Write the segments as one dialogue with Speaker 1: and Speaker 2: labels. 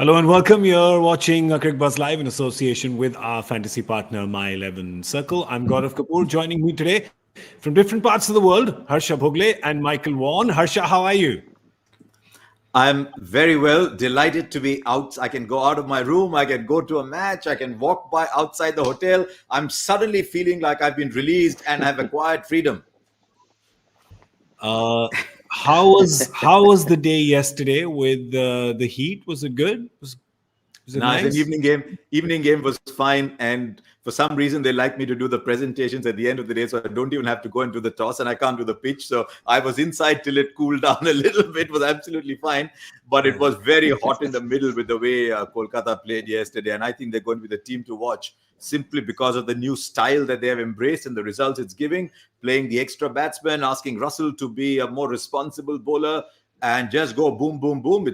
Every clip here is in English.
Speaker 1: Hello and welcome. You're watching Cricbuzz Live in association with our fantasy partner, My 11 Circle. I'm Gaurav Kapur. Joining me today from different parts of the world, Harsha Bhogle and Michael Vaughan. Harsha, how are you?
Speaker 2: I'm very well, delighted to be out. I can go out of my room, I can go to a match, I can walk by outside the hotel. I'm suddenly feeling like I've been released and have acquired freedom.
Speaker 1: How was the day yesterday with the Heat? Was it good? Was it
Speaker 2: Nice, an
Speaker 1: nice?
Speaker 2: evening game. Evening game was fine, and for some reason they like me to do the presentations at the end of the day, so I don't even have to go into the toss, and I can't do the pitch. So I was inside till it cooled down a little bit. Was absolutely fine, but it was very hot in the middle with the way Kolkata played yesterday, and I think they're going to be the team to watch simply because of the new style that they have embraced and the results it's giving. Playing the extra batsman, asking Russell to be a more responsible bowler, and just go boom, boom, boom.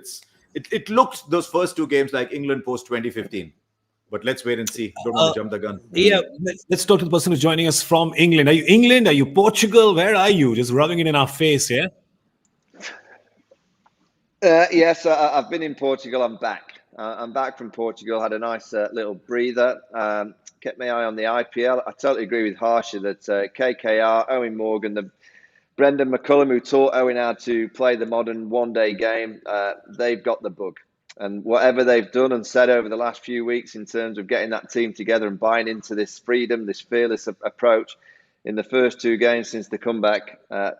Speaker 2: It looked those first two games like England post 2015. But let's wait and see. Don't want to jump the gun.
Speaker 1: Yeah, let's talk to the person who's joining us from England. Are you England? Are you Portugal? Where are you? Just rubbing it in our face, yeah?
Speaker 3: Yes, I've been in Portugal. I'm back. I'm back from Portugal. Had a nice little breather. Kept my eye on the IPL. I totally agree with Harsha that KKR, Owen Morgan, Brendan McCullum, who taught Owen how to play the modern one-day game, they've got the bug. And whatever they've done and said over the last few weeks in terms of getting that team together and buying into this freedom, this fearless approach, in the first two games since the comeback,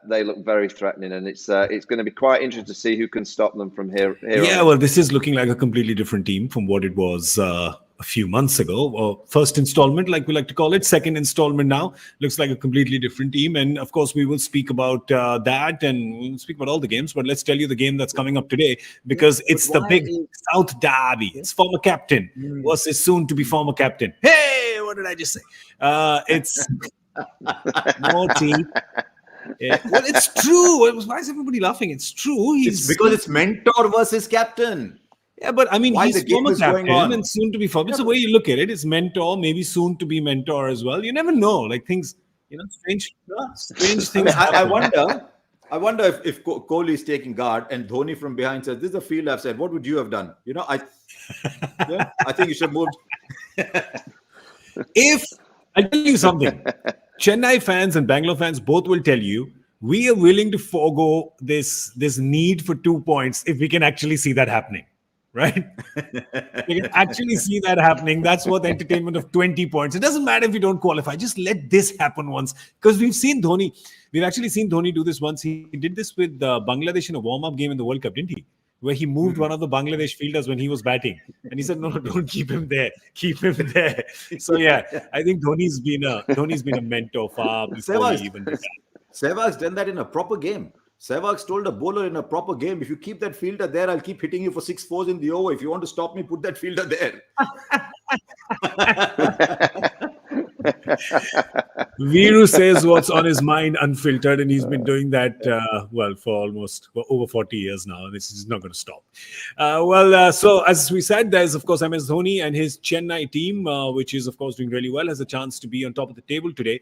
Speaker 3: they look very threatening, and it's going to be quite interesting to see who can stop them from here
Speaker 1: Yeah,
Speaker 3: on.
Speaker 1: well, this is looking like a completely different team from what it was a few months ago. Or first installment, like we like to call it. Second installment now looks like a completely different team. And of course, we will speak about that and we'll speak about all the games. But let's tell you the game that's coming up today because it's the big South Derby. It's former captain versus soon to be former captain. Hey, what did I just say? It's Morty. Yeah. Well, it's true. Why is everybody laughing? It's true.
Speaker 2: It's because it's mentor versus captain.
Speaker 1: Yeah, but I mean,
Speaker 2: Why
Speaker 1: he's
Speaker 2: the game
Speaker 1: former
Speaker 2: is going
Speaker 1: captain
Speaker 2: on.
Speaker 1: and soon to be former. It's the way you look at it. It's mentor, maybe soon to be mentor as well. You never know. Like things, strange things
Speaker 2: I
Speaker 1: happen.
Speaker 2: wonder if Kohli is taking guard and Dhoni from behind says, "This is a field I've said. What would you have done?" I think you should move.
Speaker 1: If I'll tell you something, Chennai fans and Bangalore fans both will tell you we are willing to forego this need for 2 points if we can actually see that happening. Right? You can actually see that happening. That's worth entertainment of 20 points. It doesn't matter if you don't qualify. Just let this happen once. Because we've seen Dhoni. We've actually seen Dhoni do this once. He did this with Bangladesh in a warm-up game in the World Cup, didn't he? Where he moved one of the Bangladesh fielders when he was batting. And he said, no, don't keep him there. Keep him there. So, yeah, I think Dhoni's been a mentor far before he even did that.
Speaker 2: Sehwag's done that in a proper game. Sehwag's told a bowler in a proper game, if you keep that fielder there, I'll keep hitting you for 6 fours in the over. If you want to stop me, put that fielder there.
Speaker 1: Viru says what's on his mind unfiltered, and he's been doing that, for over 40 years now, and this is not going to stop. So as we said, there's, of course, MS Dhoni and his Chennai team, which is, of course, doing really well, has a chance to be on top of the table today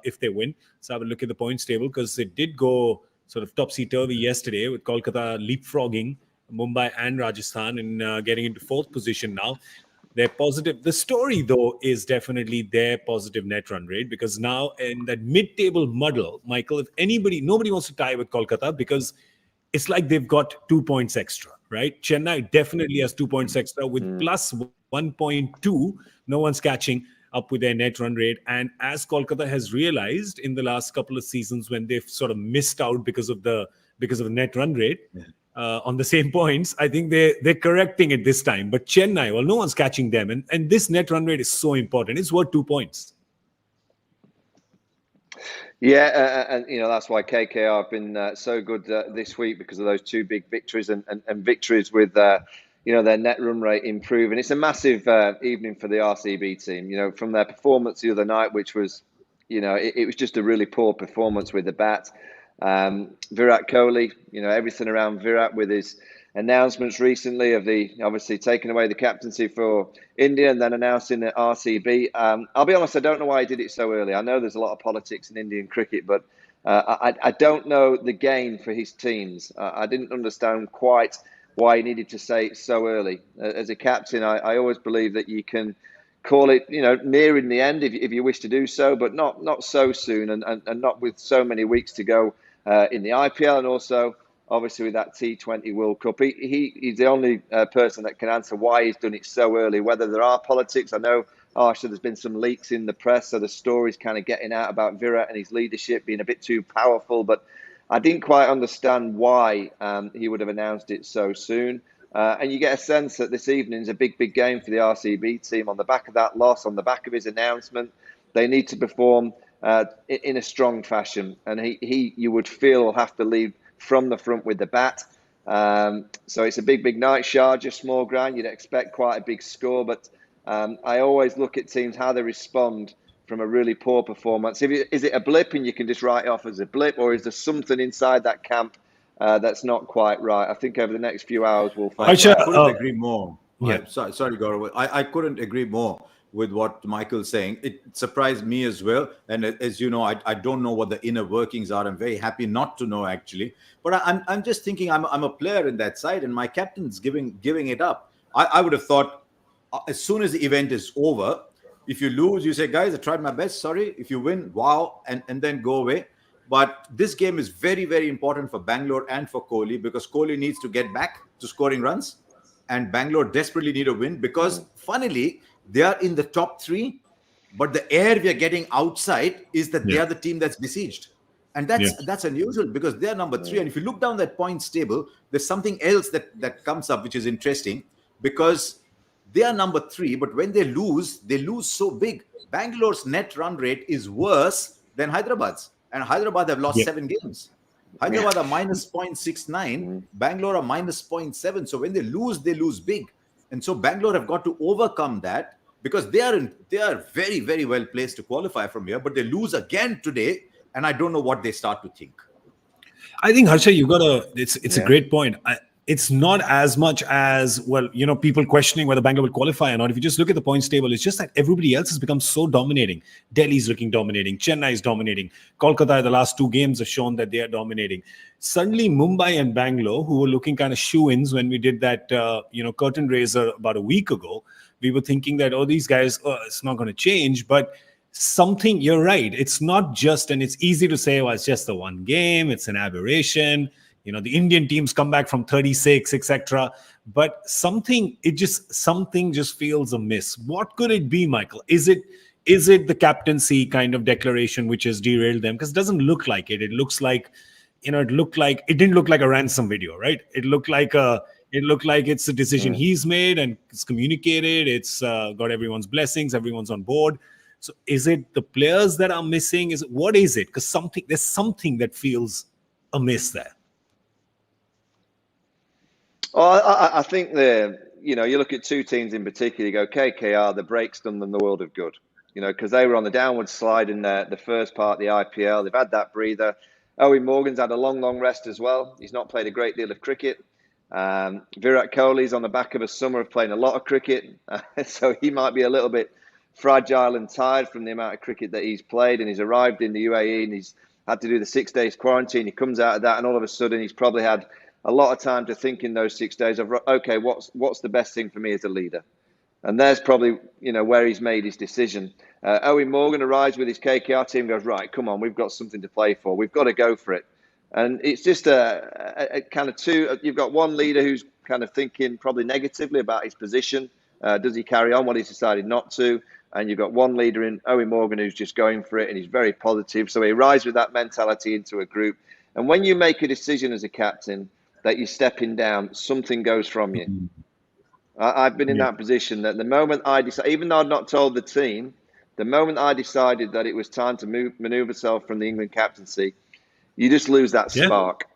Speaker 1: if they win. So have a look at the points table because it did go sort of topsy-turvy yesterday with Kolkata leapfrogging Mumbai and Rajasthan and getting into fourth position now. They're positive. The story, though, is definitely their positive net run rate because now in that mid-table muddle, Michael, nobody wants to tie with Kolkata because it's like they've got 2 points extra, right? Chennai definitely has 2 points extra with plus 1.2. No one's catching up with their net run rate. And as Kolkata has realized in the last couple of seasons when they've sort of missed out because of the net run rate, on the same points, I think they're correcting it this time. But Chennai, well, no one's catching them. And this net run rate is so important. It's worth 2 points.
Speaker 3: Yeah, and that's why KKR have been so good this week because of those two big victories and victories with their net run rate improving. It's a massive evening for the RCB team. From their performance the other night, which was, it was just a really poor performance with the bat. Virat Kohli, everything around Virat with his announcements recently of obviously taking away the captaincy for India and then announcing the RCB. I'll be honest, I don't know why he did it so early. I know there's a lot of politics in Indian cricket, but I don't know the gain for his teams. I didn't understand quite why he needed to say it so early. As a captain, I always believe that you can call it, nearing the end if you wish to do so, but not so soon and not with so many weeks to go in the IPL, and also obviously with that T20 World Cup. He's the only person that can answer why he's done it so early. Whether there are politics, I know, Harsha, there's been some leaks in the press, so the story's kind of getting out about Virat and his leadership being a bit too powerful, but I didn't quite understand why he would have announced it so soon. And you get a sense that this evening is a big game for the RCB team. On the back of that loss, on the back of his announcement, they need to perform in a strong fashion. And he you would feel, will have to lead from the front with the bat. So it's a big night. Sharjah, small ground. You'd expect quite a big score. But I always look at teams, how they respond from a really poor performance. Is it a blip and you can just write it off as a blip, or is there something inside that camp that's not quite right? I think over the next few hours we'll find out.
Speaker 2: I couldn't agree more.
Speaker 1: Yeah.
Speaker 2: Sorry, Gaurav. I couldn't agree more with what Michael's saying. It surprised me as well. And as you know, I don't know what the inner workings are. I'm very happy not to know, actually. But I'm just thinking I'm a player in that side, and my captain's giving it up. I would have thought as soon as the event is over, if you lose, you say, guys, I tried my best. Sorry. If you win, wow, and then go away. But this game is very, very important for Bangalore and for Kohli, because Kohli needs to get back to scoring runs, and Bangalore desperately need a win because, funnily, they are in the top 3, but the air we are getting outside is that they are the team that's besieged. And that's unusual because they are number 3. And if you look down that points table, there's something else that comes up, which is interesting, because they are number 3, but when they lose so big. Bangalore's net run rate is worse than Hyderabad's. And Hyderabad have lost 7 games. Hyderabad are minus 0.69. Bangalore are minus 0.7. So when they lose big. And so Bangalore have got to overcome that, because they are very, very well placed to qualify from here. But they lose again today, and I don't know what they start to think.
Speaker 1: I think, Harsha, it's a great point. It's not as much as, people questioning whether Bangalore will qualify or not. If you just look at the points table, it's just that everybody else has become so dominating. Delhi's looking dominating. Chennai is dominating. Kolkata, the last 2 games have shown that they are dominating. Suddenly, Mumbai and Bangalore, who were looking kind of shoe-ins when we did that, curtain raiser about a week ago, we were thinking that, these guys, it's not going to change. But something, you're right. It's not just, and it's easy to say, well, it's just the one game. It's an aberration. The Indian teams come back from 36, etc. But something just feels amiss. What could it be, Michael? Is it the captaincy kind of declaration which has derailed them? Because it doesn't look like it. It looks like, it didn't look like a ransom video, right? It looked like it's a decision he's made and it's communicated. It's got everyone's blessings. Everyone's on board. So is it the players that are missing? What is it? Because there's something that feels amiss there.
Speaker 3: Well, I think you look at 2 teams in particular, you go, KKR, the break's done them the world of good, because they were on the downward slide in the first part of the IPL. They've had that breather. Owen Morgan's had a long rest as well. He's not played a great deal of cricket. Virat Kohli's on the back of a summer of playing a lot of cricket. So he might be a little bit fragile and tired from the amount of cricket that he's played. And he's arrived in the UAE and he's had to do the 6 days quarantine. He comes out of that and all of a sudden he's probably had a lot of time to think in those 6 days of, okay, what's the best thing for me as a leader? And there's probably, where he's made his decision. Owen Morgan arrives with his KKR team, goes, right, come on, we've got something to play for. We've got to go for it. And it's just a kind of 2, you've got one leader who's kind of thinking probably negatively about his position. Does he carry on what he's decided not to? And you've got one leader in Owen Morgan who's just going for it and he's very positive. So he arrives with that mentality into a group. And when you make a decision as a captain that you're stepping down, something goes from you. I've been in that position that the moment I decided, even though I'd not told the team, the moment I decided that it was time to maneuver myself from the England captaincy, you just lose that spark.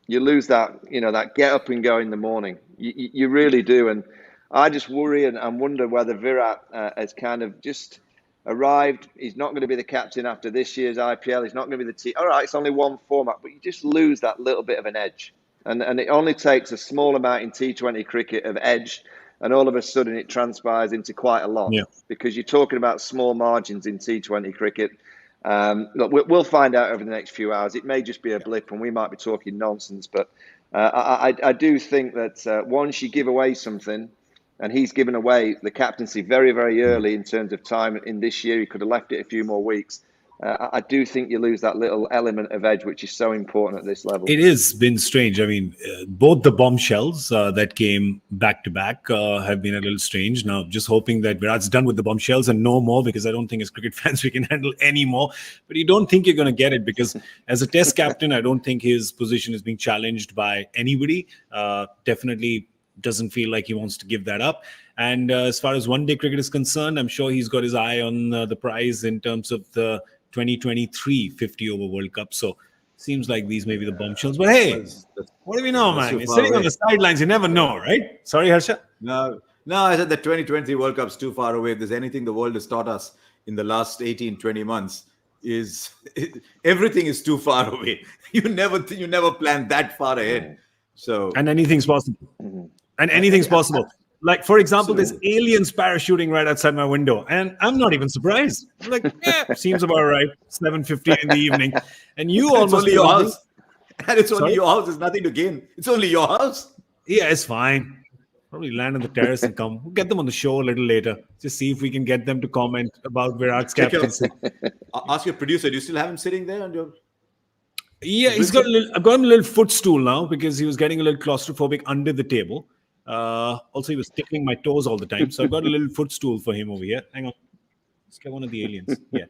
Speaker 3: You lose that, that get up and go in the morning. You really do. And I just worry and wonder whether Virat has kind of just arrived. He's not going to be the captain after this year's IPL. He's not going to be the team. All right, it's only one format, but you just lose that little bit of an edge. And it only takes a small amount in T20 cricket of edge, and all of a sudden it transpires into quite a lot. Because you're talking about small margins in T20 cricket. Look, we'll find out over the next few hours. It may just be a blip, and we might be talking nonsense. But I do think that once you give away something, and he's given away the captaincy very, very early in terms of time in this year, he could have left it a few more weeks. I do think you lose that little element of edge, which is so important at this level.
Speaker 1: It has been strange. I mean, both the bombshells that came back to back have been a little strange. Now, just hoping that Virat's done with the bombshells and no more, because I don't think as cricket fans we can handle any more. But you don't think you're going to get it, because as a test captain, I don't think his position is being challenged by anybody. Definitely doesn't feel like he wants to give that up. And as far as one-day cricket is concerned, I'm sure he's got his eye on the prize in terms of the 2023 50-over World Cup. So seems like these may be the bombshells. But hey, what do we know, man? You're sitting on the sidelines. You never know, right? Sorry, Harsha?
Speaker 2: No, I said the 2020 World Cup's too far away. If there's anything the world has taught us in the last 18, 20 months, everything is too far away. You never plan that far ahead. So
Speaker 1: and anything's possible. And anything's possible. Like, for example, there's aliens parachuting right outside my window, and I'm not even surprised. I'm like, yeah, seems about right. 7:50 in the evening, and you
Speaker 2: it's
Speaker 1: almost
Speaker 2: only your house, and it's only your house. There's nothing to gain. It's only your house.
Speaker 1: Yeah, it's fine. Probably land on the terrace and come. We'll get them on the show a little later. Just see if we can get them to comment about Virat's captaincy.
Speaker 2: Ask your producer. Do you still have him sitting there on your?
Speaker 1: Yeah, I've got him a little footstool now, because he was getting a little claustrophobic under the table. Also, he was tickling my toes all the time. So I've got a little footstool for him over here. Hang on. Let's get one of the aliens. Yeah.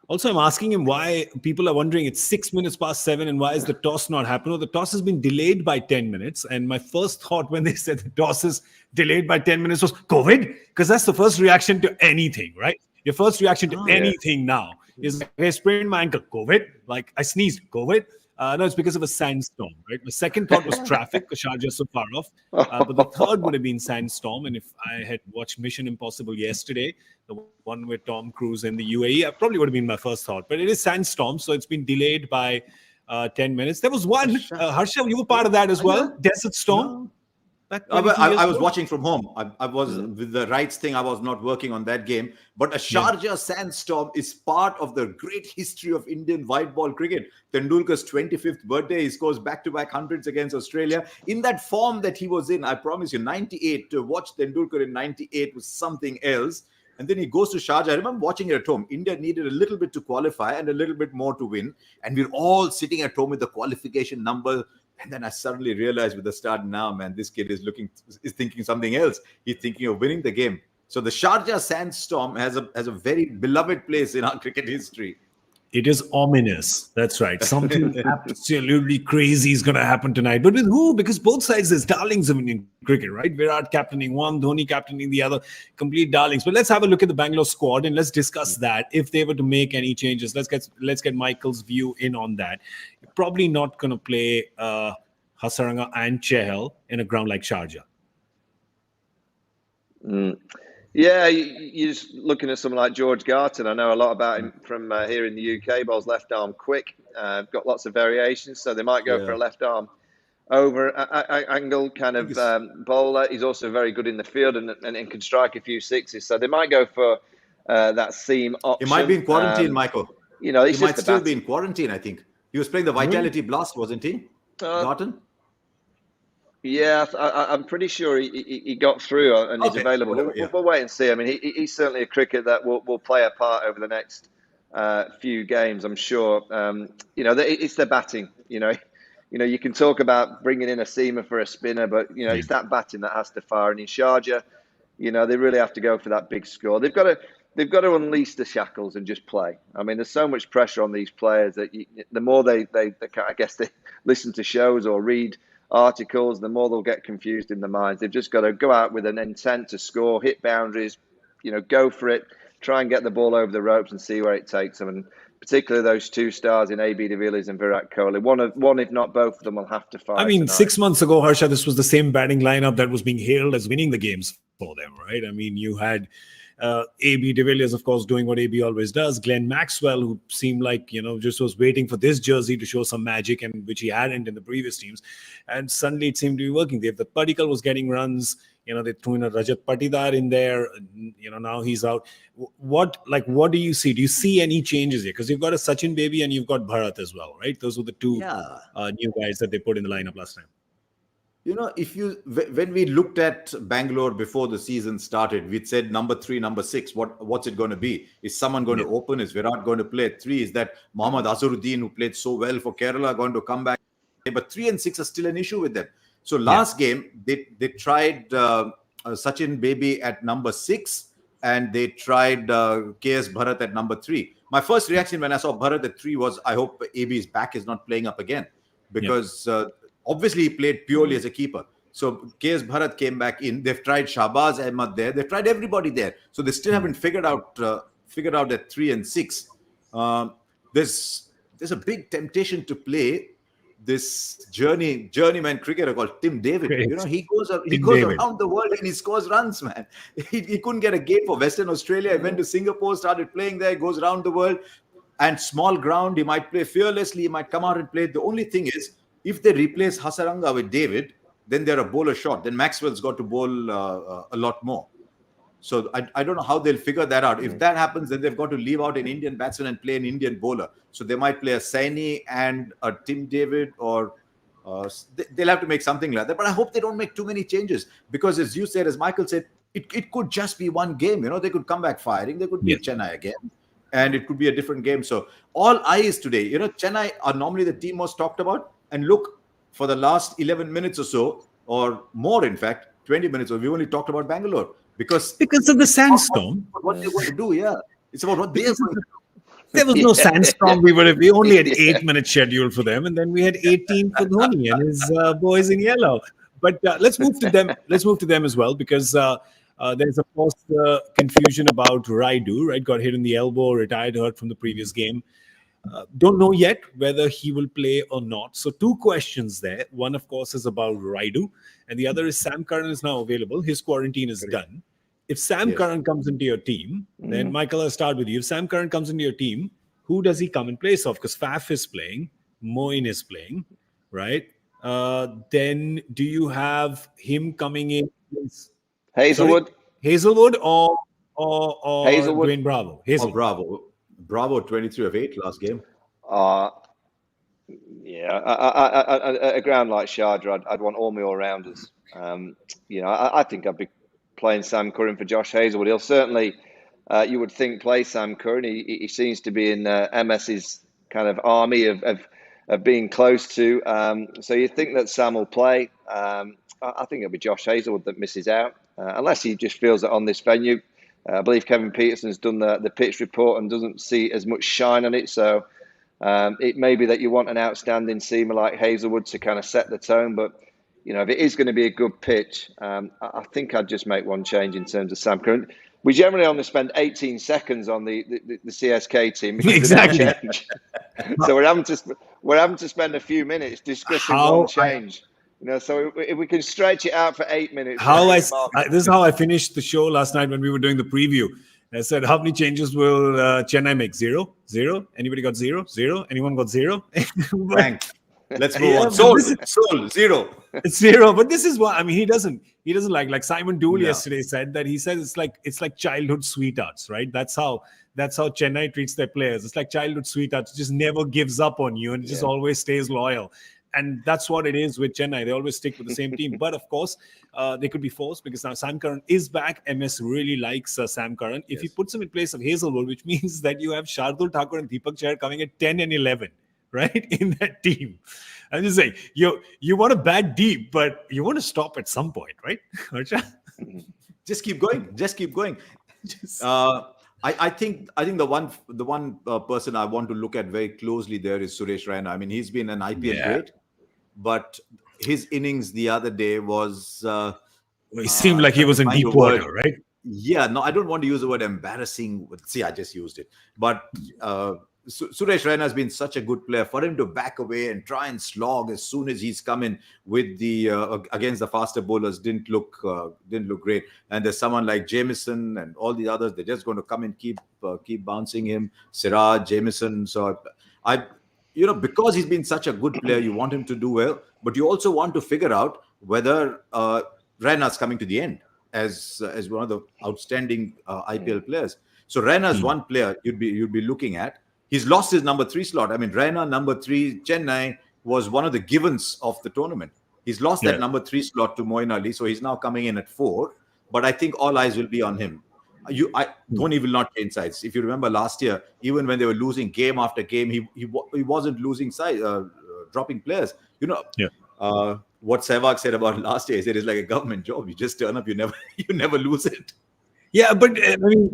Speaker 1: Also, I'm asking him why people are wondering it's 6 minutes past 7 and why is the toss not happening? Well, the toss has been delayed by 10 minutes. And my first thought when they said the toss is delayed by 10 minutes was COVID, because that's the first reaction to anything, right? Your first reaction to anything now is, like, I sprained my ankle, COVID. Like, I sneezed, COVID. No, it's because of a sandstorm, right? My second thought was traffic, because Sharjah is so far off. But the third would have been sandstorm. And if I had watched Mission Impossible yesterday, the one with Tom Cruise in the UAE, I probably would have been my first thought. But it is sandstorm, so it's been delayed by 10 minutes. There was one, Harsha, you were part of that as well, Desert Storm.
Speaker 2: I was watching from home. I was with the rights thing. I was not working on that game. But a Sharjah sandstorm is part of the great history of Indian white ball cricket. Tendulkar's 25th birthday, he scores back-to-back hundreds against Australia. In that form that he was in, I promise you, 98, to watch Tendulkar in 98 was something else. And then he goes to Sharjah. I remember watching it at home. India needed a little bit to qualify and a little bit more to win. And we're all sitting at home with the qualification number. And then I suddenly realized with the start, now, man, this kid is thinking something else. He's thinking of winning the game. So the Sharjah sandstorm has a very beloved place in our cricket history.
Speaker 1: It is ominous. That's right. Something absolutely crazy is going to happen tonight. But with who? Because both sides, there's darlings of Indian cricket, right? Virat captaining one, Dhoni captaining the other, complete darlings. But let's have a look at the Bangalore squad and let's discuss that. If they were to make any changes, let's get Michael's view in on that. You're probably not going to play Hasaranga and Chahal in a ground like Sharjah.
Speaker 3: Yeah, you're just looking at someone like George Garton. I know a lot about him from here in the UK. Bowls left arm quick. Got lots of variations, so they might go for a left arm over angle kind of bowler. He's also very good in the field and can strike a few sixes. So they might go for that seam option.
Speaker 2: He might be in quarantine, Michael.
Speaker 3: You know,
Speaker 2: he might still be in quarantine, I think. He was playing the Vitality Blast, wasn't he? Garton?
Speaker 3: Yeah, I'm pretty sure he got through and he's available. We'll wait and see. I mean, he's certainly a cricket that will play a part over the next few games, I'm sure. You know, it's their batting. You know, you can talk about bringing in a seamer for a spinner, but you know, it's that batting that has to fire. And in Sharjah, you know, they really have to go for that big score. They've got to unleash the shackles and just play. I mean, there's so much pressure on these players that the more they I guess they listen to shows or read articles, the more they'll get confused in their minds. They've just got to go out with an intent to score, hit boundaries, you know, go for it, try and get the ball over the ropes and see where it takes them. And particularly those two stars in AB de Villiers and Virat Kohli, one if not both of them will have to fire.
Speaker 1: I mean,
Speaker 3: tonight.
Speaker 1: 6 months ago, Harsha, this was the same batting lineup that was being hailed as winning the games for them, right? I mean, you had AB de Villiers, of course, doing what AB always does. Glenn Maxwell, who seemed like, you know, just was waiting for this jersey to show some magic, and which he hadn't in the previous teams. And suddenly it seemed to be working. The Padikkal was getting runs. You know, they threw in a Rajat Patidar in there. You know, now he's out. What do you see? Do you see any changes here? Because you've got a Sachin baby and you've got Bharat as well, right? Those were the two new guys that they put in the lineup last time.
Speaker 2: when we looked at Bangalore before the season started, we'd said number 3, number 6. What's it going to be? Is someone going to open? Is Virat going to play at 3? Is that Mohammad Azharuddin, who played so well for Kerala, going to come back? But 3 and 6 are still an issue with them. So last game, they tried Sachin Baby at number 6, and they tried KS Bharat at number 3. My first reaction when I saw Bharat at 3 was, I hope AB's back is not playing up again, because obviously he played purely as a keeper. So KS Bharat came back in. They've tried Shahbaz Ahmed there. They've tried everybody there. So they still haven't figured out at 3 and 6. There's a big temptation to play this journeyman cricketer called Tim David.
Speaker 1: Great.
Speaker 2: He goes around the world and he scores runs, man. He couldn't get a game for Western Australia. He went to Singapore, started playing there, goes around the world. And small ground, he might play fearlessly, he might come out and play. The only thing is, if they replace Hasaranga with David, then they're a bowler short. Then Maxwell's got to bowl a lot more. So I don't know how they'll figure that out. If that happens, then they've got to leave out an Indian batsman and play an Indian bowler. So they might play a Saini and a Tim David, or they'll have to make something like that. But I hope they don't make too many changes, because as you said, as Michael said, it could just be one game. They could come back firing. They could beat Chennai again, and it could be a different game. So all eyes today. Chennai are normally the team most talked about. And look, for the last 11 minutes or so, or more, in fact, 20 minutes, we only talked about Bangalore. Because
Speaker 1: of the sandstorm.
Speaker 2: What they're going to do, it's about what they're going to do.
Speaker 1: There was no sandstorm. We only had 8 minutes scheduled for them, and then we had 18 for Dhoni and his boys in yellow. But let's move to them. Let's move to them as well, because there's of course confusion about Raidu. Right, got hit in the elbow, retired hurt from the previous game. Don't know yet whether he will play or not. So 2 questions there. One, of course, is about Raidu, and the other is Sam Curran is now available. His quarantine is done. If Sam Curran comes into your team, then Michael, I'll start with you. If Sam Curran comes into your team, who does he come in place of? Because Faf is playing, Moin is playing, right? Then do you have him coming in?
Speaker 3: Hazelwood.
Speaker 1: Sorry? Hazelwood or
Speaker 3: Hazelwood.
Speaker 1: Dwayne Bravo?
Speaker 2: Bravo. Bravo, 23 of 8 last game.
Speaker 3: A ground like Sharjah, I'd want all my all-rounders. I think I'd be playing Sam Curran for Josh Hazelwood. He'll certainly, you would think, play Sam Curran. He seems to be in MS's kind of army of being close to. So you think that Sam will play. I think it'll be Josh Hazelwood that misses out, unless he just feels that on this venue. I believe Kevin Peterson's done the pitch report and doesn't see as much shine on it. So it may be that you want an outstanding seamer like Hazelwood to kind of set the tone. But, if it is going to be a good pitch, I think I'd just make one change in terms of Sam Curran. We generally only spend 18 seconds on the CSK team.
Speaker 1: Exactly.
Speaker 3: So we're having to spend a few minutes discussing one change. So if we can stretch it out for 8 minutes.
Speaker 1: This is how I finished the show last night when we were doing the preview. I said, how many changes will Chennai make? 0? Anybody got 0? Anyone got 0?
Speaker 2: Bang. Let's move on. Soul, 0.
Speaker 1: It's 0. But this is what he doesn't like Simon Dool yesterday said that he says it's like childhood sweethearts, right? That's how Chennai treats their players. It's like childhood sweethearts. It just never gives up on you and it just always stays loyal. And that's what it is with Chennai. They always stick with the same team. But, of course, they could be forced because now Sam Curran is back. MS really likes Sam Curran. If he puts him in place of Hazelwood, which means that you have Shardul Thakur and Deepak Chahar coming at 10 and 11, right, in that team. I'm just saying, you want to bat deep, but you want to stop at some point, right, Harsha?
Speaker 2: Just keep going. I think the one person I want to look at very closely there is Suresh Raina. He's been an IPL great, but his innings the other day was...
Speaker 1: it seemed like he was in deep water, right?
Speaker 2: Yeah, no, I don't want to use the word embarrassing. See, I just used it. But Suresh Raina has been such a good player. For him to back away and try and slog as soon as he's come in with the against the faster bowlers didn't look great. And there's someone like Jamieson and all the others. They're just going to come and keep bouncing him. Siraj, Jamieson. So because he's been such a good player, you want him to do well, but you also want to figure out whether Raina's coming to the end as one of the outstanding IPL players. So Raina's one player you'd be looking at. He's lost his number 3 slot. Raina, number 3, Chennai, was one of the givens of the tournament. He's lost that number 3 slot to Moeen Ali, so he's now coming in at 4. But I think all eyes will be on him. Dhoni will not change sides. If you remember last year, even when they were losing game after game, he wasn't losing sides, dropping players. What Sehwag said about last year, he said it's like a government job. You just turn up, you never lose it.
Speaker 1: Yeah, but I mean,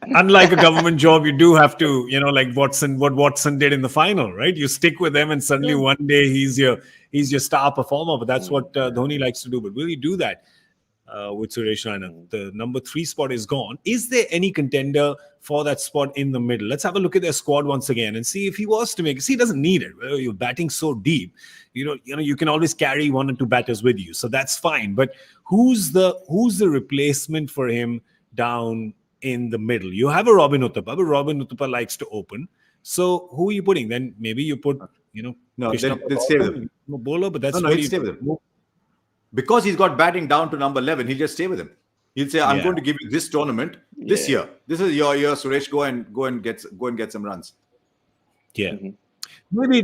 Speaker 1: unlike a government job, you do have to, like what Watson did in the final, right? You stick with them, and suddenly one day he's your star performer. But that's what Dhoni likes to do. But will he do that with Suresh Raina? The number 3 spot is gone. Is there any contender for that spot in the middle? Let's have a look at their squad once again and see if he was to make it. See, he doesn't need it. You're batting so deep. You can always carry 1 or 2 batters with you, so that's fine. But who's the replacement for him down in the middle? You have a Robin Uthappa, but Robin Uthappa likes to open. So who are you putting? Then maybe you put,
Speaker 2: no, they'll stay with him.
Speaker 1: Bowler, but that's
Speaker 2: he'll stay with him. Because he's got batting down to number 11, he'll just stay with him. He'll say, "I'm going to give you this tournament this year. This is your year, Suresh. Go and get some runs."
Speaker 1: Yeah, maybe.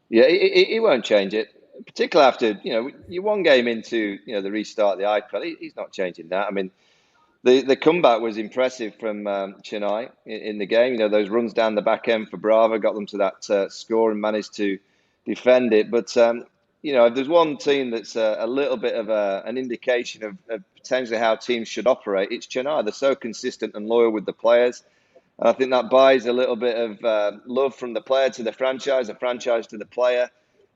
Speaker 3: He won't change it, particularly after you 1 game into the restart of the IPL. He's not changing that. I mean, the comeback was impressive from Chennai in the game. Those runs down the back end for Bravo got them to that score and managed to defend it. But if there's one team that's a little bit of an indication of potentially how teams should operate, it's Chennai. They're so consistent and loyal with the players. And I think that buys a little bit of love from the player to the franchise to the player.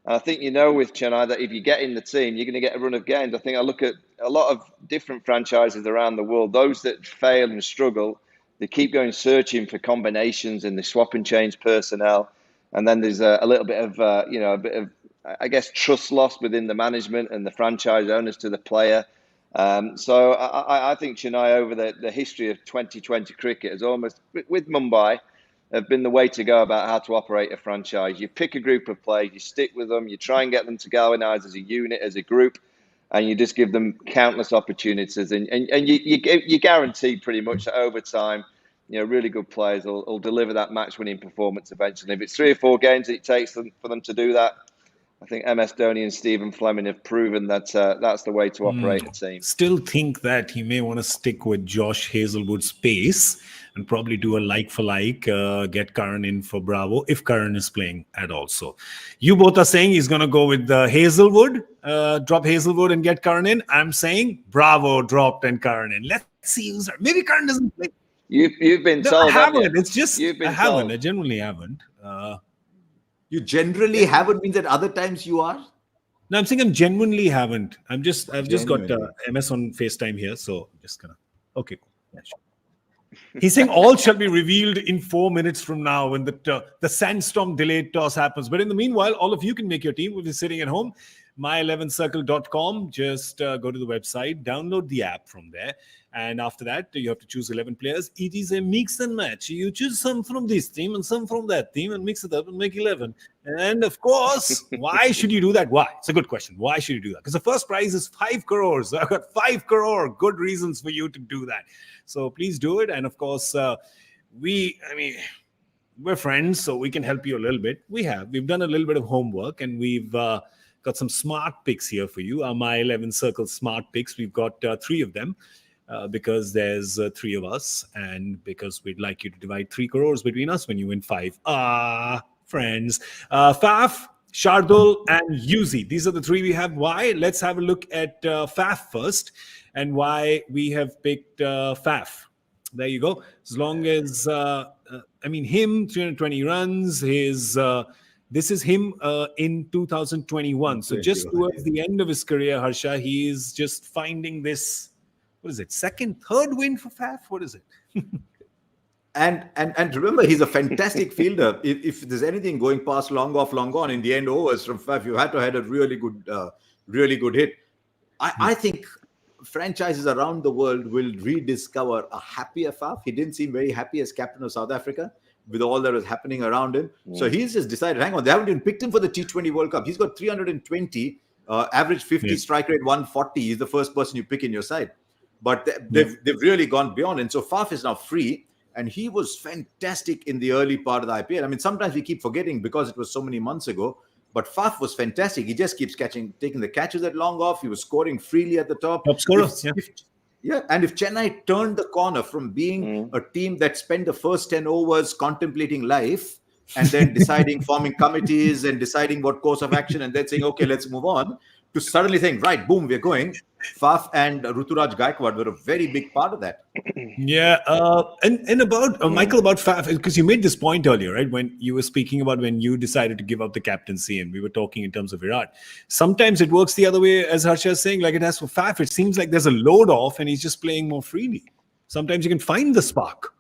Speaker 3: And I think with Chennai that if you get in the team, you're going to get a run of games. I think I look at a lot of different franchises around the world. Those that fail and struggle, they keep going searching for combinations and they swap and change personnel. And then there's a little bit of, a bit of, I guess, trust lost within the management and the franchise owners to the player. So I think Chennai, over the history of 2020 cricket, has almost, with Mumbai, have been the way to go about how to operate a franchise. You pick a group of players, you stick with them, you try and get them to galvanise as a unit, as a group, and you just give them countless opportunities. And you guarantee pretty much that over time, really good players will deliver that match-winning performance eventually. If it's 3 or 4 games that it takes for them to do that, I think MS Dhoni and Stephen Fleming have proven that that's the way to operate a team.
Speaker 1: Still think that he may want to stick with Josh Hazelwood's pace and probably do a like-for-like, get Curran in for Bravo, if Curran is playing at all. So you both are saying he's going to go with Hazelwood, drop Hazelwood and get Curran in. I'm saying Bravo dropped and Curran in. Let's see who's there. Maybe Curran doesn't play.
Speaker 3: You've been told.
Speaker 1: I haven't. It's just
Speaker 3: I
Speaker 1: haven't. I genuinely haven't.
Speaker 2: You generally haven't means that other times you are?
Speaker 1: No, I'm saying I genuinely haven't. I've just got MS on FaceTime here, so I'm just gonna. Okay, cool. Yeah, sure. He's saying all shall be revealed in 4 minutes from now when the sandstorm delayed toss happens. But in the meanwhile, all of you can make your team if you're sitting at home. my11circle.com. Just go to the website, download the app from there. And after that, you have to choose 11 players. It is a mix and match. You choose some from this team and some from that team and mix it up and make 11. And of course, why should you do that? Why? It's a good question. Why should you do that? Because the first prize is 5 crores. I've got 5 crore. Good reasons for you to do that. So please do it. And of course, we're friends, so we can help you a little bit. We've done a little bit of homework and we've got some smart picks here for you. Our My 11 Circle smart picks. We've got 3 of them. Because there's 3 of us and because we'd like you to divide 3 crores between us when you win 5. Friends. Faf, Shardul and Yuzi. These are the 3 we have. Why? Let's have a look at Faf first and why we have picked Faf. There you go. As long as, him, 320 runs, this is him in 2021. So just towards the end of his career, Harsha, he is just finding this. What is it? 2nd, 3rd win for Faf? What is it?
Speaker 2: and remember, he's a fantastic fielder. If there's anything going past long off, long on in the end overs from Faf, you had to have a really good hit. I think franchises around the world will rediscover a happier Faf. He didn't seem very happy as captain of South Africa with all that was happening around him. So he's just decided, hang on, they haven't even picked him for the T20 World Cup. He's got 320, average 50, strike rate 140. He's the first person you pick in your side. But they've really gone beyond. And so Faf is now free. And he was fantastic in the early part of the IPL. I mean, sometimes we keep forgetting because it was so many months ago. But Faf was fantastic. He just keeps taking the catches at long off. He was scoring freely at the top.
Speaker 1: Top scorer.
Speaker 2: And if Chennai turned the corner from being a team that spent the first 10 overs contemplating life and then deciding, forming committees and deciding what course of action and then saying, okay, let's move on, to suddenly saying, right, boom, we're going. Faf and Ruturaj Gaikwad were a very big part of that.
Speaker 1: Yeah. And about, Michael, about Faf, because you made this point earlier, right? When you were speaking about when you decided to give up the captaincy and we were talking in terms of Virat. Sometimes it works the other way, as Harsha is saying, like it has for Faf. It seems like there's a load off and he's just playing more freely. Sometimes you can find the spark.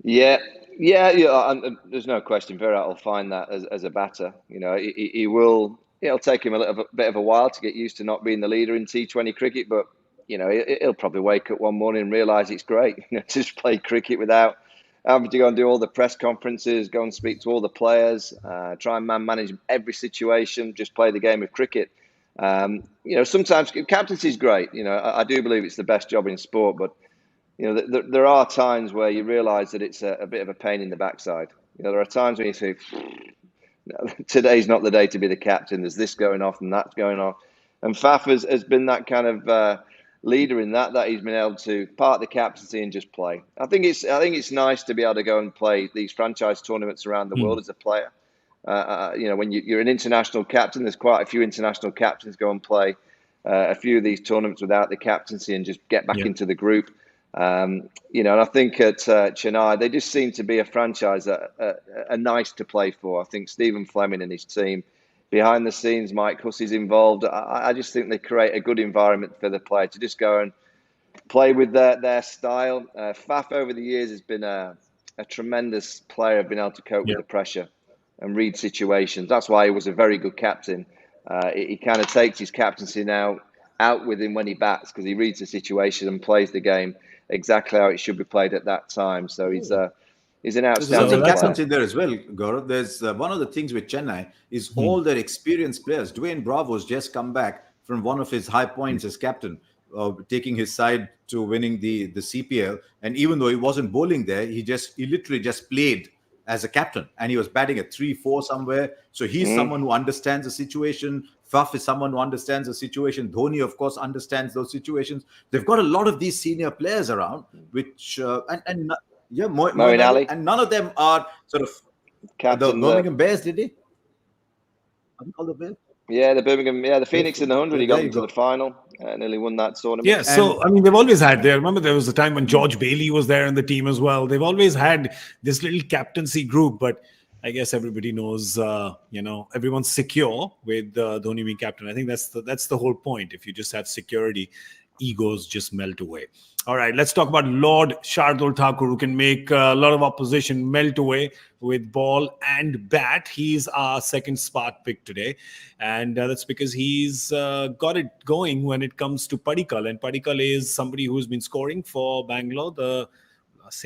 Speaker 3: Yeah. And there's no question Virat will find that as a batter. He will. It'll take him a bit of a while to get used to not being the leader in T20 cricket, but he'll probably wake up one morning and realise it's great to just play cricket without having to go and do all the press conferences, go and speak to all the players, try and manage every situation, just play the game of cricket. Sometimes captaincy is great. I do believe it's the best job in sport, but there are times where you realise that it's a bit of a pain in the backside. There are times when you say, today's not the day to be the captain. There's this going off and that's going off. And Faf has been that kind of leader in that he's been able to part the captaincy and just play. I think it's nice to be able to go and play these franchise tournaments around the world as a player. When you're an international captain, there's quite a few international captains go and play a few of these tournaments without the captaincy and just get back into the group. And I think at Chennai, they just seem to be a franchise that are nice to play for. I think Stephen Fleming and his team, behind the scenes, Mike Hussey's involved. I just think they create a good environment for the player to just go and play with their style. Faf over the years has been a tremendous player, being able to cope with the pressure and read situations. That's why he was a very good captain. He kind of takes his captaincy now out with him when he bats, because he reads the situation and plays the game exactly how it should be played at that time. So he's an outstanding
Speaker 2: There's a
Speaker 3: player.
Speaker 2: captaincy there as well, Gaurav. There's one of the things with Chennai is all their experienced players. Dwayne Bravo's just come back from one of his high points as captain, taking his side to winning the CPL. And even though he wasn't bowling there, he literally just played as a captain, and he was batting at 3-4 somewhere. So he's someone who understands the situation. Faf is someone who understands the situation. Dhoni, of course, understands those situations. They've got a lot of these senior players around, which Moeen Ali, and none of them are sort of
Speaker 3: Captain,
Speaker 2: the Birmingham Bears. Did he? Are they called the Bears?
Speaker 3: Yeah, the Birmingham, the Phoenix in the 100. He got into the final and nearly won that tournament.
Speaker 1: Yeah, so they've always had there. Remember, there was a time when George Bailey was there in the team as well. They've always had this little captaincy group, but I guess everybody knows, everyone's secure with Dhoni being captain. I think that's the whole point. If you just have security, egos just melt away. All right, let's talk about Lord Shardul Thakur, who can make a lot of opposition melt away with ball and bat. He's our second spark pick today. And that's because he's got it going when it comes to Padikkal. And Padikkal is somebody who's been scoring for Bangalore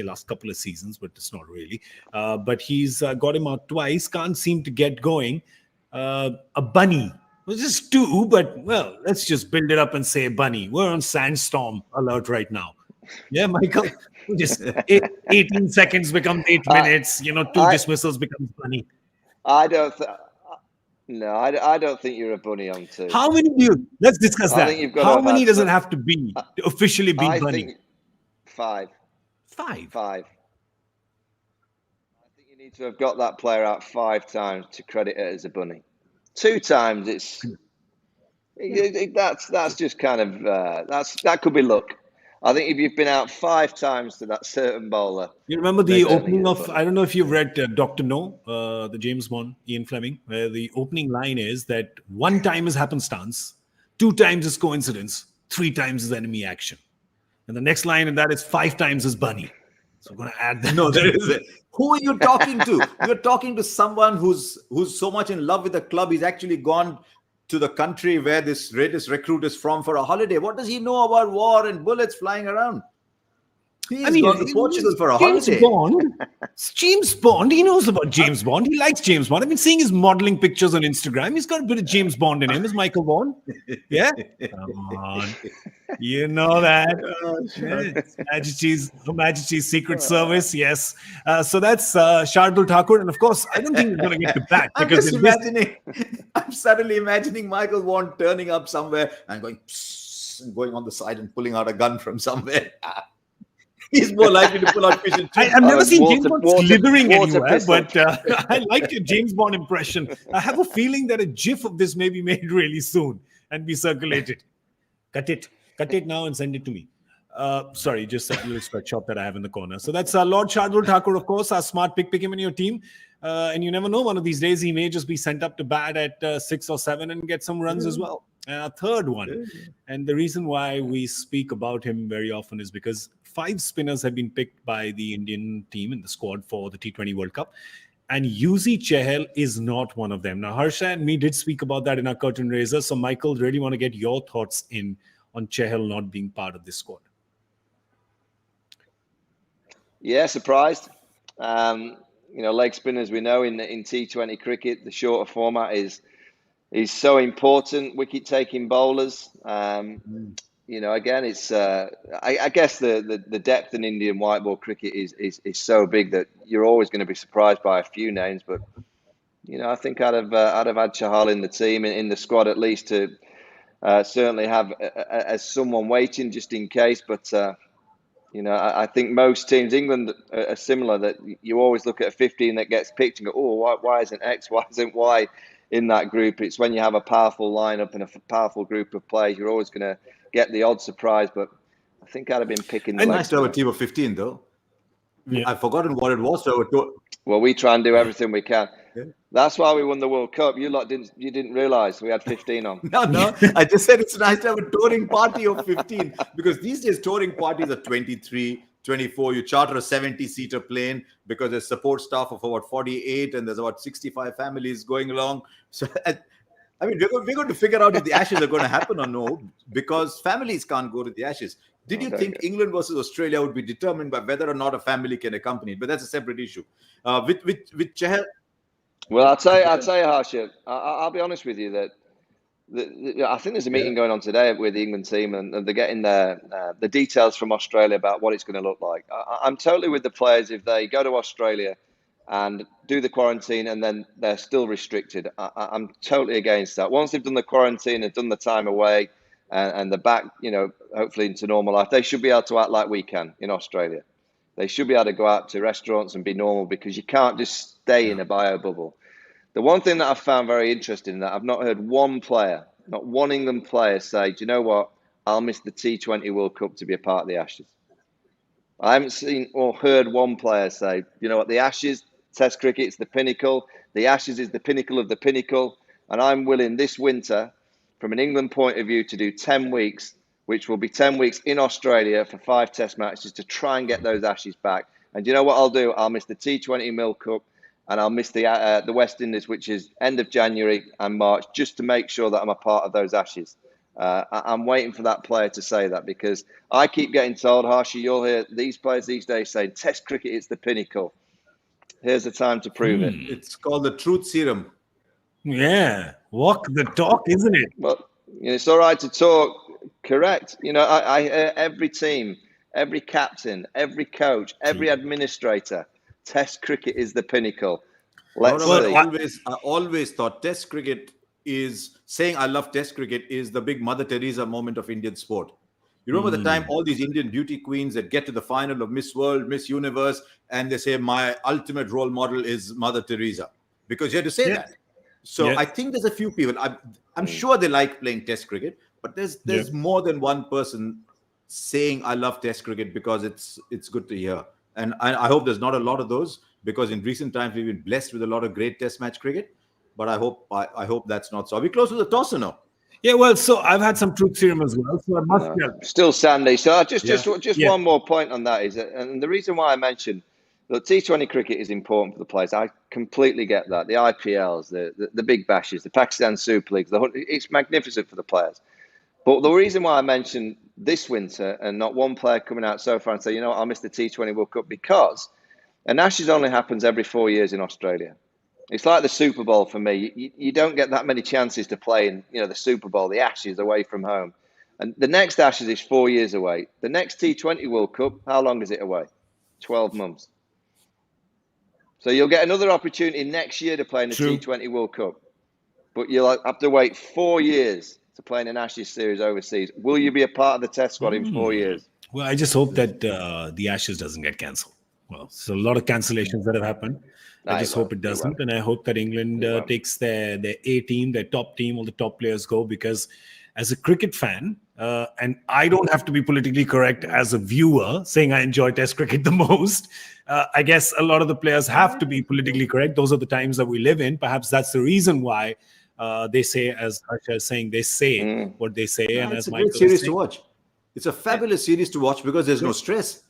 Speaker 1: last couple of seasons, but it's not really. But he's got him out twice, can't seem to get going. A bunny. Well, just two, but, well, let's just build it up and say bunny. We're on sandstorm alert right now. Yeah, Michael? Just 18 seconds becomes 8 minutes. 2 dismissals becomes bunny.
Speaker 3: I don't think you're a bunny on two.
Speaker 1: How many do you... Let's discuss that. How many does it have to be to officially be bunny?
Speaker 3: Think 5.
Speaker 1: 5?
Speaker 3: 5. I think you need to have got that player out 5 times to credit it as a bunny. 2 times, that's just kind of that could be luck. I think if you've been out 5 times to that certain bowler,
Speaker 1: you remember the opening of, I don't know if you've read Dr. No, the James Bond, Ian Fleming, where the opening line is that 1 time is happenstance, 2 times is coincidence, 3 times is enemy action, and the next line in that is 5 times is bunny. So I'm going to add that.
Speaker 2: No, there is it. Who are you talking to? You're talking to someone who's so much in love with the club. He's actually gone to the country where this latest recruit is from for a holiday. What does he know about war and bullets flying around? He's gone to Portugal for a
Speaker 1: James
Speaker 2: holiday.
Speaker 1: Bond. It's James Bond. He knows about James Bond. He likes James Bond. I've been seeing his modeling pictures on Instagram. He's got a bit of James Bond in him. Is Michael Bond? Yeah. Come on. You know that. Her Majesty's Secret Service. Yes. So that's Shardul Thakur. And of course, I don't think he's going to get to bat. Because
Speaker 2: I'm suddenly imagining Michael Vaughan turning up somewhere and going, psst, and going on the side and pulling out a gun from somewhere. He's more likely to pull out fish and chips.
Speaker 1: I've never seen James Bond slithering anywhere, but I like your James Bond impression. I have a feeling that a GIF of this may be made really soon and be circulated. Cut it now and send it to me. Sorry, just a little sweatshop that I have in the corner. So that's Lord Shardul Thakur, of course, our smart pick him in your team. And you never know, one of these days he may just be sent up to bat at 6 or 7 and get some runs as well. And our third one, and the reason why we speak about him very often is because 5 spinners have been picked by the Indian team in the squad for the T20 World Cup. And Yuzi Chahal is not one of them. Now, Harsha and me did speak about that in our curtain raiser. So, Michael, really want to get your thoughts on Chahal not being part of this squad.
Speaker 3: Yeah, surprised. Leg spinners, we know in T20 cricket, the shorter format is so important. Wicket-taking bowlers. Again, it's I guess the depth in Indian white ball cricket is so big that you're always going to be surprised by a few names. But I think I'd have had Chahal in the team, in the squad at least, to certainly have as someone waiting just in case. But I think most teams, England are similar, that you always look at a 15 that gets picked and go, oh, why isn't X, why isn't Y in that group? It's when you have a powerful lineup and a powerful group of players, you're always going to get the odd surprise. But I think I'd have been picking the
Speaker 2: nice to have a team of 15, though. Yeah. I've forgotten what it was.
Speaker 3: Well, we try and do everything we can.
Speaker 2: Yeah.
Speaker 3: That's why we won the World Cup. You didn't realise we had 15 on.
Speaker 2: No. I just said it's nice to have a touring party of 15 because these days touring parties are 23, 24. You charter a 70-seater plane because there's support staff of about 48 and there's about 65 families going along. So, I mean, we're going to figure out if the Ashes are going to happen or no, because families can't go to the Ashes. Did you think England versus Australia would be determined by whether or not a family can accompany it? But that's a separate issue. With Chahal.
Speaker 3: Well, I'll tell you, Harsha, I'll be honest with you that I think there's a meeting going on today with the England team, and they're getting the details from Australia about what it's going to look like. I'm totally with the players if they go to Australia and do the quarantine and then they're still restricted. I'm totally against that. Once they've done the quarantine and done the time away and they're back, hopefully into normal life, they should be able to act like we can in Australia. They should be able to go out to restaurants and be normal, because you can't just stay in a bio bubble. The one thing that I've found very interesting that I've not heard one player, not one England player say, do you know what, I'll miss the T20 World Cup to be a part of the Ashes. I haven't seen or heard one player say, you know what, the Ashes, Test cricket, it's the pinnacle. The Ashes is the pinnacle of the pinnacle. And I'm willing this winter, from an England point of view, to do 10 weeks, which will be 10 weeks in Australia for 5 Test matches to try and get those Ashes back. And you know what I'll do? I'll miss the T20 World Cup and I'll miss the West Indies, which is end of January and March, just to make sure that I'm a part of those Ashes. I'm waiting for that player to say that, because I keep getting told, Harsha, you'll hear these players these days saying, Test cricket, it's the pinnacle. Here's the time to prove it.
Speaker 2: It's called the truth serum.
Speaker 1: Yeah, walk the talk, isn't it?
Speaker 3: Well, it's all right to talk. Correct. I every team, every captain, every coach, every administrator, Test cricket is the pinnacle. Let's see.
Speaker 2: I always thought Test cricket is saying I love Test cricket is the big Mother Teresa moment of Indian sport. You remember the time all these Indian beauty queens that get to the final of Miss World, Miss Universe, and they say, my ultimate role model is Mother Teresa. Because you had to say that. So I think there's a few people. I'm sure they like playing Test cricket, but there's more than one person saying I love Test cricket because it's good to hear. And I hope there's not a lot of those, because in recent times we've been blessed with a lot of great Test match cricket. But I hope that's not so. Are we close to the toss or no?
Speaker 1: Yeah, well, so I've had some truth serum as well, so I must
Speaker 3: still sandy. So just one more point on that is, and the reason why I mentioned that T20 cricket is important for the players, I completely get that. The IPLs, the big bashes, the Pakistan Super Leagues, it's magnificent for the players. But the reason why I mentioned this winter and not one player coming out so far and say, you know what, I'll miss the T20 World Cup, because an Ashes only happens every 4 years in Australia. It's like the Super Bowl for me. You don't get that many chances to play in, the Super Bowl, the Ashes, away from home. And the next Ashes is 4 years away. The next T20 World Cup, how long is it away? 12 months. So you'll get another opportunity next year to play in the T20 World Cup. But you'll have to wait 4 years to play in an Ashes series overseas. Will you be a part of the Test squad in 4 years?
Speaker 1: Well, I just hope that the Ashes doesn't get cancelled. Well, so a lot of cancellations that have happened. I just hope it doesn't. And I hope that England takes their A team, their top team, all the top players go, because as a cricket fan, and I don't have to be politically correct as a viewer saying I enjoy Test cricket the most. I guess a lot of the players have to be politically correct. Those are the times that we live in. Perhaps that's the reason why they say, as Harsha is saying, they say what they say.
Speaker 2: Yeah,
Speaker 1: and
Speaker 2: it's
Speaker 1: as
Speaker 2: a
Speaker 1: Michael
Speaker 2: great series
Speaker 1: saying,
Speaker 2: to watch. It's a fabulous series to watch because there's no stress.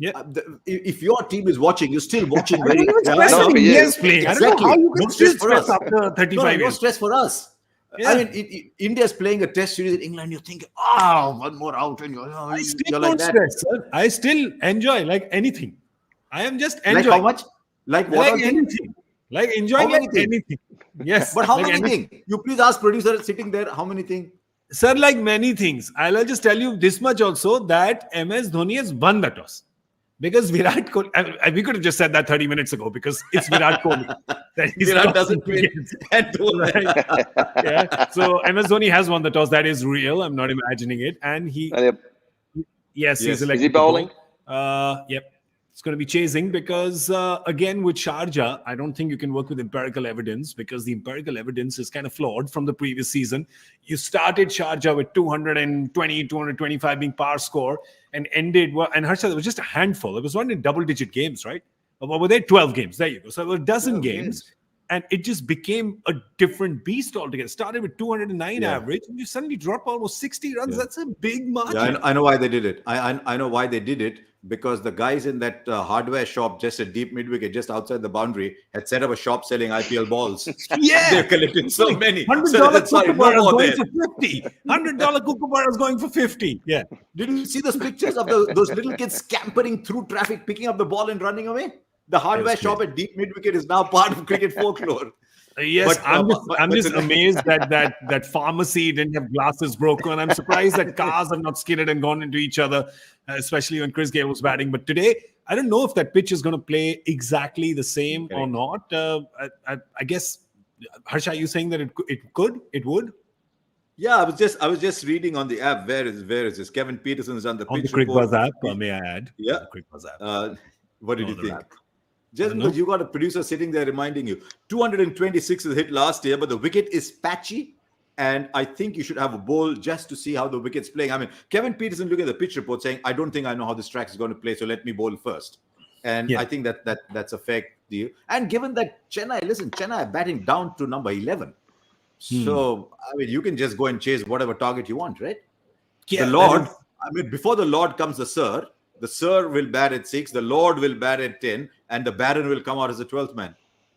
Speaker 1: Yeah.
Speaker 2: If your team is watching, you're still watching very
Speaker 3: No,
Speaker 1: India's playing.
Speaker 2: Exactly.
Speaker 1: I don't know how you
Speaker 2: No
Speaker 1: can still
Speaker 2: stress for us.
Speaker 1: stress after 35
Speaker 2: No
Speaker 1: years.
Speaker 2: stress for us.
Speaker 1: Yeah.
Speaker 2: I mean, India's playing a Test series in England. You're thinking, one more out, and
Speaker 1: I still
Speaker 2: you're
Speaker 1: don't
Speaker 2: like that.
Speaker 1: stress, sir. I still enjoy like anything. I am just enjoying.
Speaker 2: Like how much? Like what?
Speaker 1: Like anything. Like enjoying
Speaker 2: How many
Speaker 1: like
Speaker 2: things?
Speaker 1: anything. Yes.
Speaker 2: But how
Speaker 1: like
Speaker 2: many
Speaker 1: anything.
Speaker 2: things? You please ask producer sitting there. How many things?
Speaker 1: Sir, like many things. I'll just tell you this much also, that MS Dhoni has won the toss. Because Virat Kohli, we could have just said that 30 minutes ago, because it's Virat Kohli. That
Speaker 2: Virat doesn't win.
Speaker 1: Right? Yeah. So MS Dhoni has won the toss. That is real. I'm not imagining it. And he's
Speaker 3: Is
Speaker 1: elected
Speaker 3: he
Speaker 1: to
Speaker 3: bowling?
Speaker 1: bowl. Yep. It's going to be chasing because, again, with Sharjah, I don't think you can work with empirical evidence, because the empirical evidence is kind of flawed from the previous season. You started Sharjah with 220, 225 being par score, and ended, and Harsha, it was just a handful. It was one in double-digit games, right? Or were they 12 games? There you go. So it was a dozen games. And it just became a different beast altogether. Started with 209 average, and you suddenly drop almost 60 runs. That's a big margin.
Speaker 2: Yeah, I know why they did it. I know why they did it, because the guys in that hardware shop just at deep mid-wicket, just outside the boundary, had set up a shop selling IPL balls.
Speaker 1: Yeah.
Speaker 2: They're collecting so many.
Speaker 1: $100
Speaker 2: So that's why no more
Speaker 1: going
Speaker 2: there.
Speaker 1: for 50. $100 kookaburra is going for 50. Yeah.
Speaker 2: Did you see those pictures of those little kids scampering through traffic, picking up the ball and running away? The hardware shop at deep mid-wicket is now part of cricket folklore.
Speaker 1: Yes,
Speaker 2: But,
Speaker 1: I'm just amazed that pharmacy didn't have glasses broken. I'm surprised that cars have not skidded and gone into each other, especially when Chris Gayle was batting. But today, I don't know if that pitch is going to play exactly the same or not. I guess, Harsha, are you saying that it would?
Speaker 2: Yeah, I was just reading on the app. Where is this? Kevin Peterson is on the pitch
Speaker 1: Cricbuzz
Speaker 2: report.
Speaker 1: app, may I add?
Speaker 2: Yeah.
Speaker 1: Cricbuzz app.
Speaker 2: What did you think?
Speaker 1: App.
Speaker 2: Just because you got a producer sitting there reminding you, 226 is hit last year, but the wicket is patchy, and I think you should have a bowl just to see how the wicket's playing. I mean, Kevin Peterson looking at the pitch report saying, I don't think I know how this track is going to play, so let me bowl first. And I think that's a fair deal. And given that Chennai are batting down to number 11. So, I mean, you can just go and chase whatever target you want, right?
Speaker 1: Yeah,
Speaker 2: the Lord, before the Lord comes the Sir. The Sir will bat at 6, the Lord will bat at 10, and the Baron will come out as the 12th man.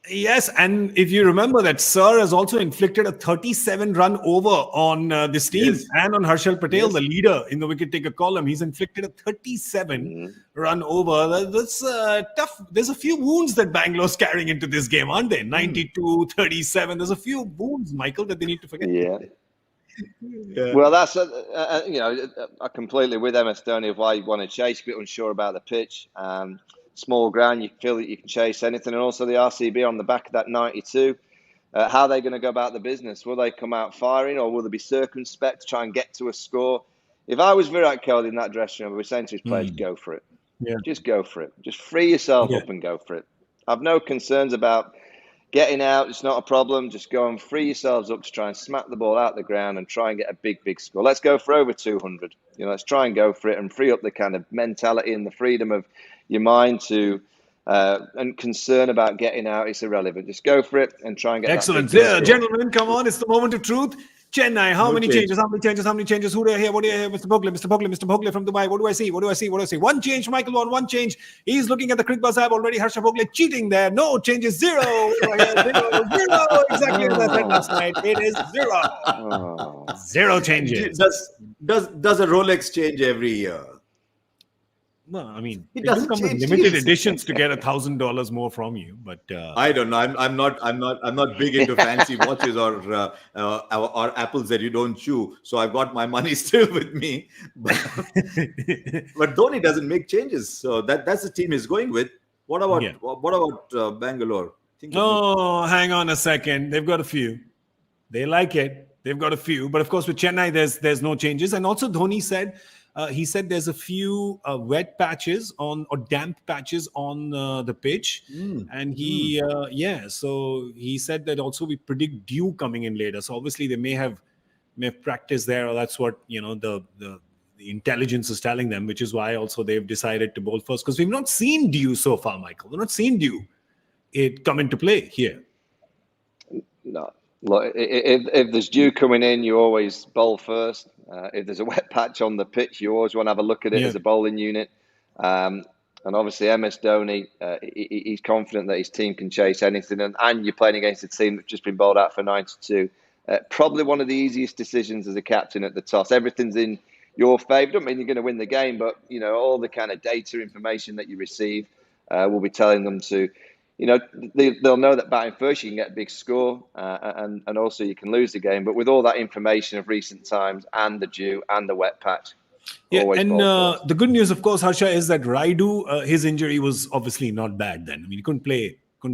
Speaker 1: Yes, and if you remember that Sir has also inflicted a 37-run over on this team and on Harshal Patel, the leader in the wicket taker column. He's inflicted a 37-run over. That's tough. There's a few wounds that Bangalore's carrying into this game, aren't they? 92, 37. There's a few wounds, Michael, that they need to forget.
Speaker 3: Yeah. Well, that's I completely with MS Dhoni of why you want to chase, a bit unsure about the pitch. Small ground, you feel that you can chase anything, and also the RCB on the back of that 92. How are they going to go about the business? Will they come out firing, or will they be circumspect to try and get to a score? If I was Virat Kohli in that dressing room, I would be saying to his players, go for it. Yeah. Just go for it. Just free yourself up and go for it. I've no concerns about getting out. It's not a problem. Just go and free yourselves up to try and smack the ball out the ground and try and get a big score. Let's go for over 200. Let's try and go for it and free up the kind of mentality and the freedom of your mind to and concern about getting out. It's irrelevant. Just go for it and try and get
Speaker 1: excellent. Yeah, gentlemen, come on. It's the moment of truth. Chennai, how many changes? How many changes? Who do I hear? What do you hear? Mr. Bhogle from Dubai. What do I see? One change, Michael Vaughan, one change. He's looking at the Cricbuzz app already. Harsha Bhogle cheating there. No changes, zero. Zero. Exactly as I said. last night. It is zero.
Speaker 3: Oh.
Speaker 1: Zero changes.
Speaker 2: Does a Rolex change every year?
Speaker 1: Well, I mean,
Speaker 2: It
Speaker 1: they do
Speaker 2: doesn't
Speaker 1: come with
Speaker 2: change
Speaker 1: limited
Speaker 2: teams.
Speaker 1: editions to get $1,000 more from you, but
Speaker 2: I don't know. I'm not big into fancy watches or apples that you don't chew. So I've got my money still with me. But Dhoni doesn't make changes. So that's the team he's going with. What about
Speaker 1: Yeah.
Speaker 2: what about Bangalore?
Speaker 1: Oh, hang on a second. They've got a few. They like it. They've got a few, but of course with Chennai, there's no changes. And also Dhoni said he said there's a few wet patches on or damp patches on the pitch, and so he said that also we predict dew coming in later. So obviously they may have practiced there, or that's what the intelligence is telling them, which is why also they've decided to bowl first, because we've not seen dew so far, Michael. We've not seen dew it come into play here.
Speaker 3: No. Look, if there's dew coming in, you always bowl first. If there's a wet patch on the pitch, you always want to have a look at it as a bowling unit. And obviously, MS Dhoni, he's confident that his team can chase anything. And you're playing against a team that's just been bowled out for 92. Probably one of the easiest decisions as a captain at the toss. Everything's in your favour. Doesn't mean you're going to win the game, but all the kind of data information that you receive will be telling them to. They'll know that batting first, you can get a big score, and also you can lose the game. But with all that information of recent times and the dew and the wet patch,
Speaker 1: the good news, of course, Harsha, is that Raidu, his injury was obviously not bad then. I mean, he couldn't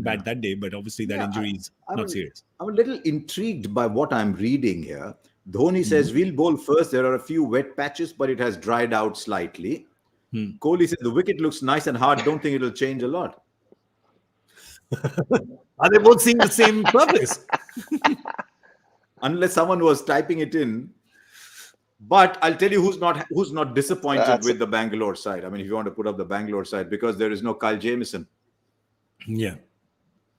Speaker 1: bat that day, but obviously that injury is not serious.
Speaker 2: I'm a little intrigued by what I'm reading here. Dhoni says we'll bowl first. There are a few wet patches, but it has dried out slightly. Kohli said the wicket looks nice and hard. Don't think it'll change a lot.
Speaker 1: Are they both seeing the same purpose?
Speaker 2: Unless someone was typing it in. But I'll tell you who's not disappointed with the Bangalore side. I mean, if you want to put up the Bangalore side, because there is no Kyle Jamieson.
Speaker 1: Yeah.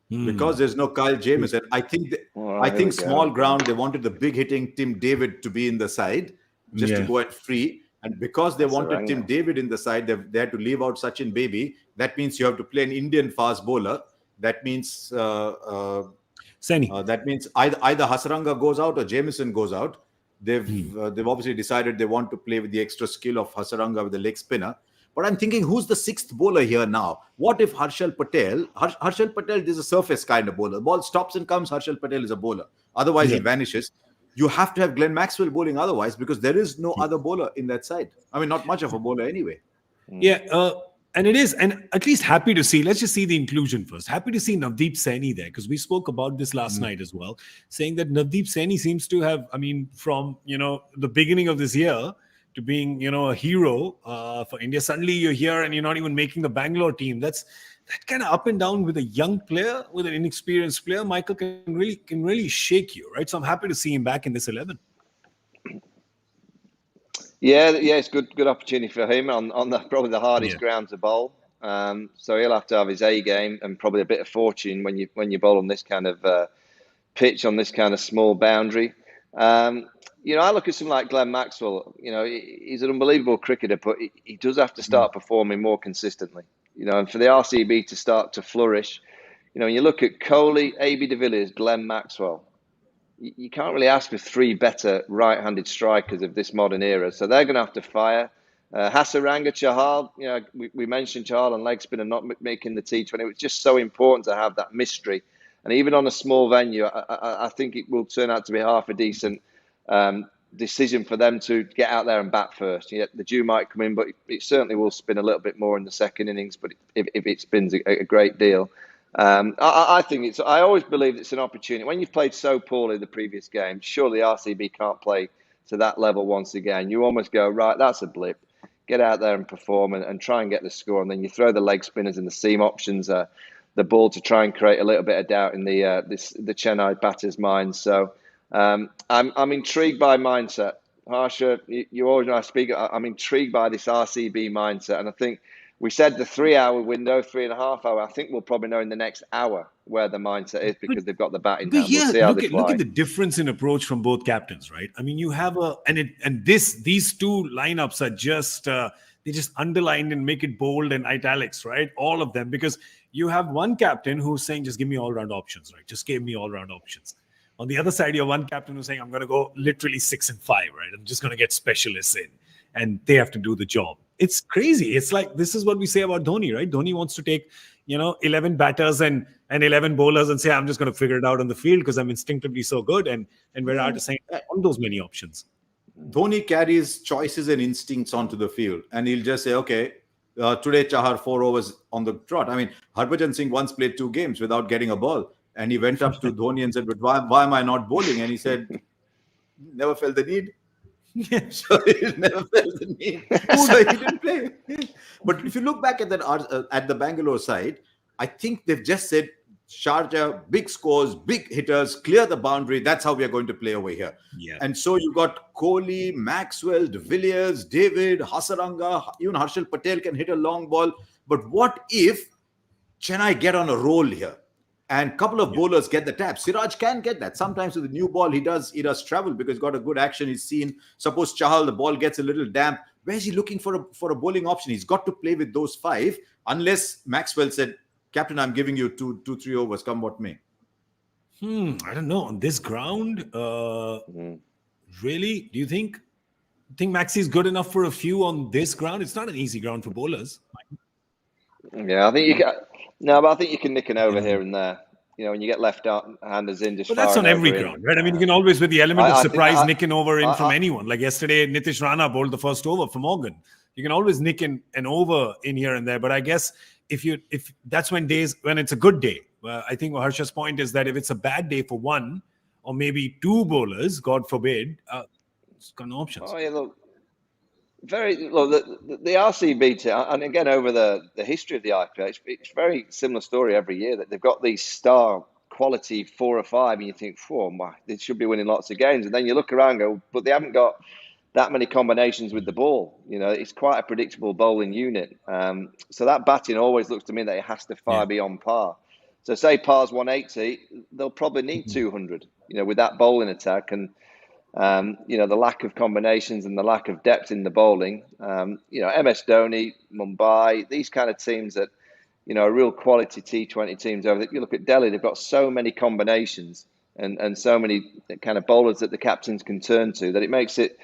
Speaker 2: Because there's no Kyle Jamieson. I think small ground, they wanted the big hitting Tim David to be in the side just to go at free. And because they wanted Tim David in the side, they had to leave out Sachin Baby. That means you have to play an Indian fast bowler. That means
Speaker 1: Saini.
Speaker 2: That means either Hasaranga goes out or Jamieson goes out. They've obviously decided they want to play with the extra skill of Hasaranga with the leg spinner. But I'm thinking, who's the sixth bowler here now? What if Harshal Patel? Harshal Patel is a surface kind of bowler. The ball stops and comes. Harshal Patel is a bowler. Otherwise, he vanishes. You have to have Glenn Maxwell bowling otherwise, because there is no other bowler in that side. I mean, not much of a bowler anyway.
Speaker 1: Yeah, and it is, and at least happy to see, let's just see the inclusion first. Happy to see Navdeep Saini there, because we spoke about this last night as well, saying that Navdeep Saini seems to have, I mean, from, the beginning of this year to being, a hero for India. Suddenly you're here and you're not even making the Bangalore team. That kind of up and down with a young player, with an inexperienced player, Michael, can really shake you, right? So I'm happy to see him back in this 11.
Speaker 3: Yeah, it's good opportunity for him on probably the hardest ground to bowl. So he'll have to have his A game and probably a bit of fortune when you bowl on this kind of pitch, on this kind of small boundary. I look at someone like Glenn Maxwell. He's an unbelievable cricketer, but he does have to start performing more consistently. And for the RCB to start to flourish, when you look at Kohli, AB de Villiers, Glenn Maxwell, you can't really ask for three better right-handed strikers of this modern era. So they're going to have to fire. Hasaranga, Chahal, we mentioned Chahal and leg spinner not making the T20. It was just so important to have that mystery. And even on a small venue, I think it will turn out to be half a decent decision for them to get out there and bat first. The dew might come in, but it certainly will spin a little bit more in the second innings. But if it spins a great deal, I think I always believe it's an opportunity. When you've played so poorly the previous game, surely RCB can't play to that level once again. You almost go, right, that's a blip. Get out there and perform and try and get the score. And then you throw the leg spinners and the seam options, the ball, to try and create a little bit of doubt in the Chennai batters' minds. So I'm intrigued by mindset. Harsha, you always know I speak. I'm intrigued by this RCB mindset. And I think we said the 3-hour window, 3.5 hour. I think we'll probably know in the next hour where the mindset is, because they've got the batting down. We'll see how they play.
Speaker 1: Look at the difference in approach from both captains, right? I mean, you have these two lineups are just they just underline and make it bold and italics, right? All of them, because you have one captain who's saying, just give me all round options, right? Just give me all round options. On the other side, you're one captain who's saying, I'm going to go literally 6 and 5, right? I'm just going to get specialists in, and they have to do the job. It's crazy. It's like, this is what we say about Dhoni, right? Dhoni wants to take, 11 batters and 11 bowlers and say, I'm just going to figure it out on the field because I'm instinctively so good. And Virat is saying, I want those many options.
Speaker 2: Dhoni carries choices and instincts onto the field, and he'll just say, okay, today Chahar 4 overs on the trot. I mean, Harbhajan Singh once played 2 games without getting a ball. And he went up to Dhoni and said, but why am I not bowling? And he said, never felt the need. Yeah. So he never felt the need. So he didn't play. But if you look back at that at the Bangalore side, I think they've just said, Sharjah, big scores, big hitters, clear the boundary. That's how we are going to play over here.
Speaker 1: Yeah.
Speaker 2: And so you've got Kohli, Maxwell, De Villiers, David, Hasaranga, even Harshal Patel can hit a long ball. But what if Chennai get on a roll here? And a couple of bowlers get the tap. Siraj can get that. Sometimes with the new ball, he does travel because he's got a good action. He's seen. Suppose Chahal, the ball gets a little damp. Where's he looking for a bowling option? He's got to play with those 5, unless Maxwell said, Captain, I'm giving you 2-3 overs, come what may.
Speaker 1: I don't know. On this ground, really? Do you think Maxi is good enough for a few on this ground? It's not an easy ground for bowlers.
Speaker 3: Yeah, I think you can. No, but I think you can nick an over here and there. When you get left-handers in, just.
Speaker 1: But that's on every ground, right? I mean, you can always, with the element of surprise, nick an over in from anyone. Like yesterday, Nitish Rana bowled the first over for Morgan. You can always nick an over in here and there. But I guess if that's when it's a good day. I think Harsha's point is that if it's a bad day for one or maybe 2 bowlers, God forbid, it's got no options.
Speaker 3: Oh yeah, look. The RCB team, and again over the history of the IPL, it's very similar story every year that they've got these star quality 4 or 5, and you think, they should be winning lots of games, and then you look around and go, but they haven't got that many combinations with the ball. It's quite a predictable bowling unit. So that batting always looks to me that it has to be on par. So say par's 180, they'll probably need 200. With that bowling attack and. The lack of combinations and the lack of depth in the bowling. MS Dhoni, Mumbai, these kind of teams that, are real quality T20 teams over there. You look at Delhi, they've got so many combinations and so many kind of bowlers that the captains can turn to that it makes it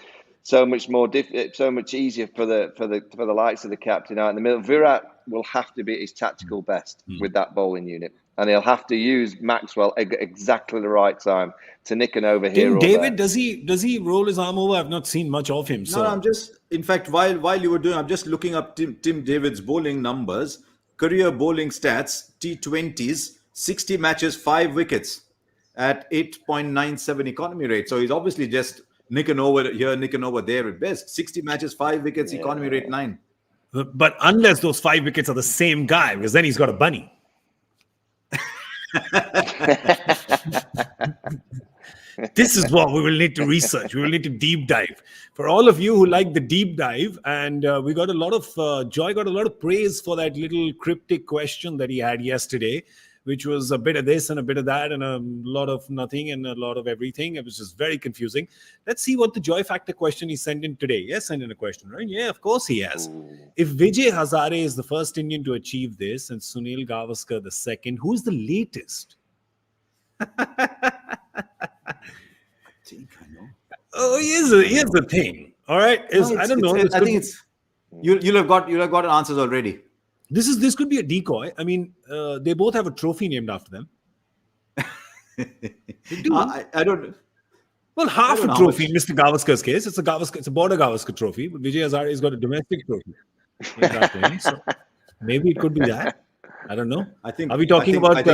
Speaker 3: so much more so much easier for the likes of the captain out in the middle. Virat will have to be at his tactical best with that bowling unit. And he'll have to use Maxwell at exactly the right time to nick an over here.
Speaker 1: David, does he roll his arm over? I've not seen much of him. So.
Speaker 2: No, I'm just, in fact, while you were doing, I'm just looking up Tim David's bowling numbers, career bowling stats, T20s, 60 matches, 5 wickets at 8.97 economy rate. So he's obviously just nicking over here, nicking over there at best. 60 matches, 5 wickets, economy rate 9.
Speaker 1: But unless those 5 wickets are the same guy, because then he's got a bunny. This is what we will need to research. We will need to deep dive. For all of you who like the deep dive, and we got a lot of Joy got a lot of praise for that little cryptic question that he had yesterday, which was a bit of this and a bit of that and a lot of nothing and a lot of everything. It was just very confusing. Let's see what the Joy Factor question he sent in today. Yes, sent in a question, right? Yeah, of course he has. If Vijay Hazare is the first Indian to achieve this and Sunil Gavaskar the second, who's the latest?
Speaker 2: I think I know.
Speaker 1: Oh, here's the thing. All right, I don't know.
Speaker 2: I think it's you'll have got answers already.
Speaker 1: This could be a decoy. I mean, they both have a trophy named after them.
Speaker 2: I don't.
Speaker 1: Well, half a trophy in Mr. Gavaskar's case. It's a border Gavaskar trophy, but Vijay Hazare has got a domestic trophy named after him. So maybe it could be that. I don't know.
Speaker 2: I think.
Speaker 1: Are we talking about?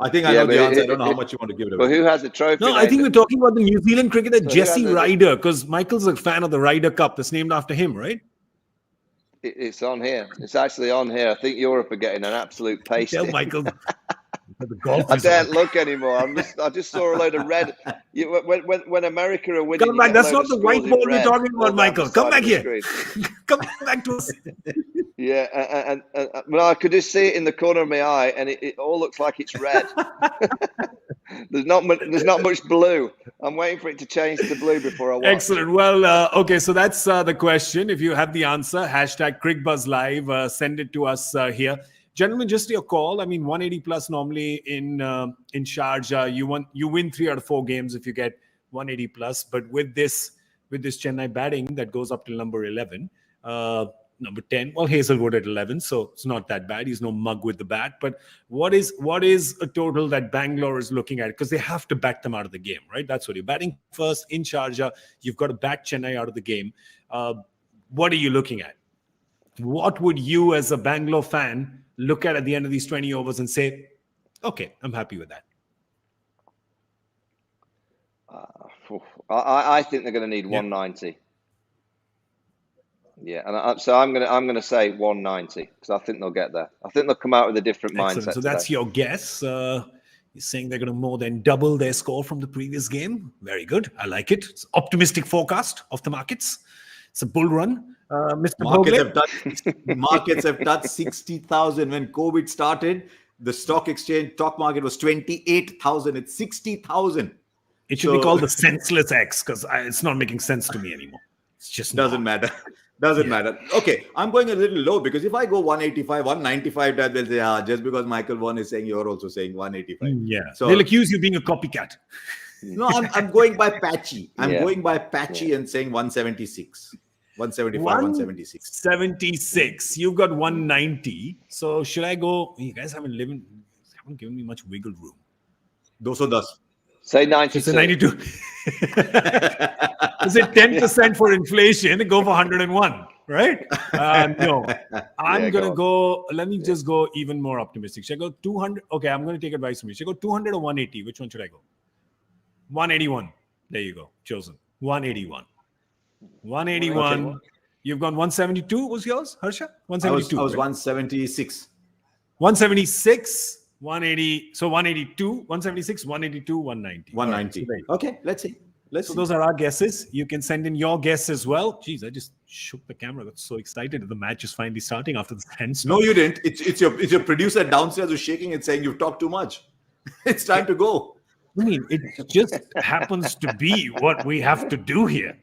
Speaker 2: I think I know the answer. I don't know how much you want to give it away.
Speaker 3: But who has the trophy?
Speaker 1: No, I think we're talking about the New Zealand cricketer Jesse Ryder, because Michael's a fan of the Ryder Cup. That's named after him, right?
Speaker 3: It's on here. It's actually on here. I think Europe are getting an absolute pasting.
Speaker 1: Tell Michael. The golf
Speaker 3: I can't look anymore. I just saw a load of red. When America are winning,
Speaker 1: come back. That's not the white ball we're talking about, Michael. Come back here. Come back to us.
Speaker 3: Yeah, and well, I could just see it in the corner of my eye, and it all looks like it's red. There's not much blue. I'm waiting for it to change to blue before I watch.
Speaker 1: Excellent. Well, okay, so that's the question. If you have the answer, hashtag Cricbuzz Live, send it to us here. Gentlemen, just your call. I mean, 180 plus normally in Sharjah, you win 3 out of 4 games if you get 180 plus. But with this Chennai batting that goes up till number 11, number 10, well, Hazelwood at 11, so it's not that bad. He's no mug with the bat. But what is a total that Bangalore is looking at? Because they have to bat them out of the game, right? That's what you're batting first in Sharjah. You've got to bat Chennai out of the game. What are you looking at? What would you, as a Bangalore fan, look at the end of these 20 overs and say, okay, I'm happy with that?
Speaker 3: I think they're going to need 190. Yeah, and so I'm gonna say 190 because I think they'll get there. I think they'll come out with a different mindset.
Speaker 1: So that's your guess. You're saying they're going to more than double their score from the previous game. Very good. I like it. It's optimistic forecast of the markets. It's a bull run. Mr.
Speaker 2: Markets have touched 60,000. When COVID started, the stock market was 28,000. It's 60,000.
Speaker 1: It should be called the senseless X because it's not making sense to me anymore. It's just
Speaker 2: doesn't matter. Doesn't matter. Okay, I'm going a little low because if I go 185, 195, that they'll say, just because Michael Vaughan is saying, you're also saying 185.
Speaker 1: Yeah. So they'll accuse you of being a copycat.
Speaker 2: No, I'm going by patchy. Going by patchy and saying 176. 175, 176.
Speaker 1: 76. You've got 190. So should I go? You guys haven't given me much wiggle room.
Speaker 2: 210.
Speaker 3: Say 92.
Speaker 1: Say 92. Is it 10% for inflation? Go for 101, right? No. I'm going to go. Let me just go even more optimistic. Should I go 200? Okay, I'm going to take advice from you. Should I go 200 or 180? Which one should I go? 181. There you go. Chosen. 181. 181. Okay. You've gone 172. Was yours, Harsha? 172.
Speaker 2: I was 176.
Speaker 1: 176. 180, so 182, 176, 182, 190.
Speaker 2: 190. Right, so okay, let's see.
Speaker 1: So those are our guesses. You can send in your guess as well. Jeez, I just shook the camera. I got so excited that the match is finally starting after the hands.
Speaker 2: No, you didn't. It's your producer downstairs who's shaking and saying you've talked too much. It's time to go.
Speaker 1: I mean, it just happens to be what we have to do here.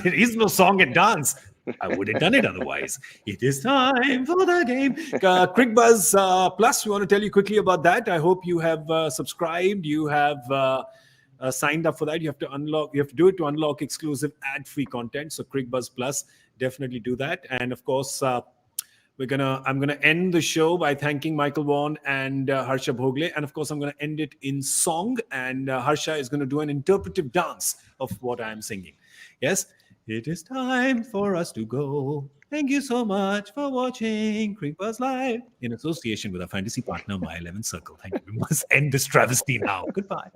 Speaker 1: There is no song and dance. I would have done it otherwise. It is time for the game. Cricbuzz Plus, we want to tell you quickly about that. I hope you have subscribed. You have signed up for that. You have to do it to unlock exclusive ad-free content. So Cricbuzz Plus, definitely do that. And of course, I'm gonna end the show by thanking Michael Vaughan and Harsha Bhogle. And of course, I'm gonna end it in song. And Harsha is gonna do an interpretive dance of what I'm singing. Yes. It is time for us to go. Thank you so much for watching Cricbuzz Live in association with our fantasy partner, My 11 Circle. Thank you. We must end this travesty now. Goodbye.